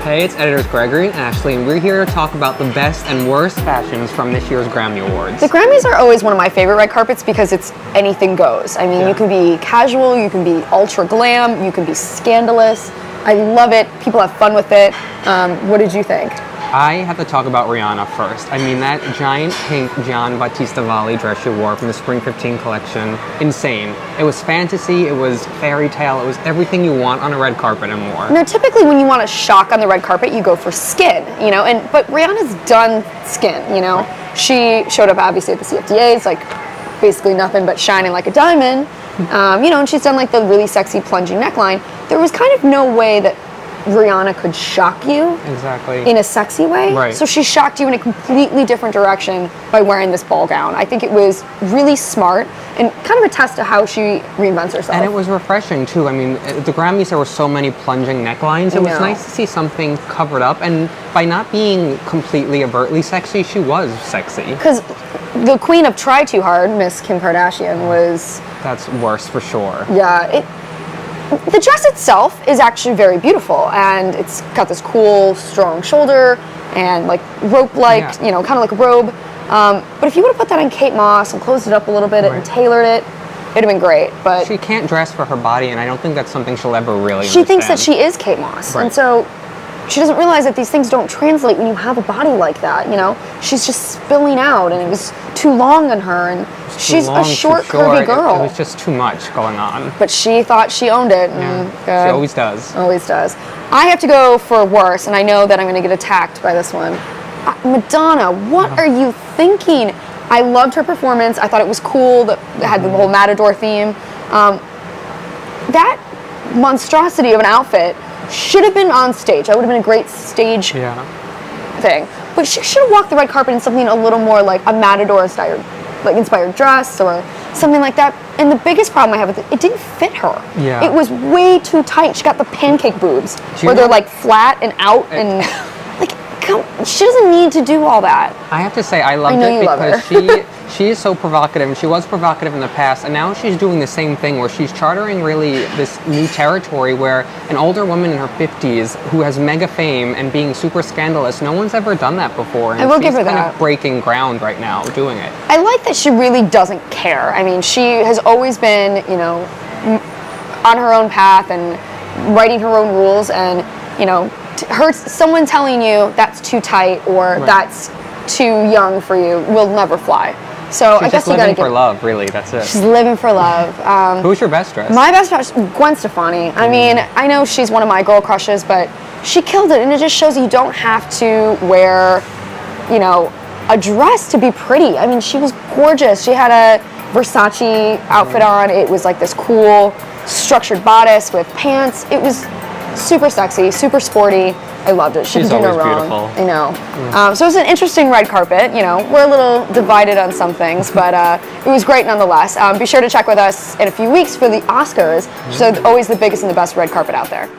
Hey, it's editors Gregory and Ashley, and we're here to talk about the best and worst fashions from this year's Grammy Awards. The Grammys are always one of my favorite red carpets because it's anything goes. I mean, you can be casual, you can be ultra glam, you can be scandalous. I love it. People have fun with it. What did you think? I have to talk about Rihanna first. I mean, that giant pink Gian Battista Valli dress she wore from the Spring 15 collection, insane. It was fantasy, it was fairy tale, it was everything you want on a red carpet and more. You know, typically when you want a shock on the red carpet, you go for skin, you know, but Rihanna's done skin, you know. Right. She showed up obviously at the CFDAs, like basically nothing but shining like a diamond, you know, and she's done like the really sexy plunging neckline. There was kind of no way that Rihanna could shock you in a sexy way. Right. So she shocked you in a completely different direction by wearing this ball gown. I think it was really smart and kind of a test to how she reinvents herself. And it was refreshing too. I mean, at the Grammys there were so many plunging necklines. It was nice to see something covered up, and by not being completely overtly sexy, she was sexy. Because the queen of try too hard, Miss Kim Kardashian, was... That's worse for sure. Yeah. The dress itself is actually very beautiful, and it's got this cool, strong shoulder and like rope-like, you know, kind of like a robe. But if you would have put that on Kate Moss and closed it up a little bit and tailored it, it'd have been great. But she can't dress for her body, and I don't think that's something she'll ever really She understand. thinks that she is Kate Moss, and so she doesn't realize that these things don't translate when you have a body like that, you know? She's just spilling out, and it was too long on her, and she's a short, curvy girl. It was just too much going on. But she thought she owned it. And she always does. Always does. I have to go for worse, and I know that I'm going to get attacked by this one. Madonna, what are you thinking? I loved her performance. I thought it was cool that it had the whole Matador theme. That monstrosity of an outfit should have been on stage. That would have been a great stage thing. But she should have walked the red carpet in something a little more like a Matador inspired dress or something like that. And the biggest problem I have with it didn't fit her. Yeah. It was way too tight. She got the pancake boobs where they're like flat and out and like, she doesn't need to do all that. I have to say, I loved it because she is so provocative, and she was provocative in the past, and now she's doing the same thing where she's chartering really this new territory where an older woman in her 50s who has mega fame and being super scandalous, no one's ever done that before. And I will give her she's kind that. of breaking ground right now doing it. I like that she really doesn't care. I mean, she has always been, you know, on her own path and writing her own rules, and, you know, someone telling you that's too tight or that's too young for you will never fly. So she's I guess just living for love, really. That's it. She's living for love. Who's your best dress? My best dress, Gwen Stefani. I mean, I know she's one of my girl crushes, but she killed it, and it just shows you don't have to wear, you know, a dress to be pretty. I mean, she was gorgeous. She had a Versace outfit on. It was like this cool structured bodice with pants. It was super sexy, super sporty. I loved it. She She's could do no always wrong. beautiful. I know. So it was an interesting red carpet. You know, we're a little divided on some things, but it was great nonetheless. Be sure to check with us in a few weeks for the Oscars. So always the biggest and the best red carpet out there.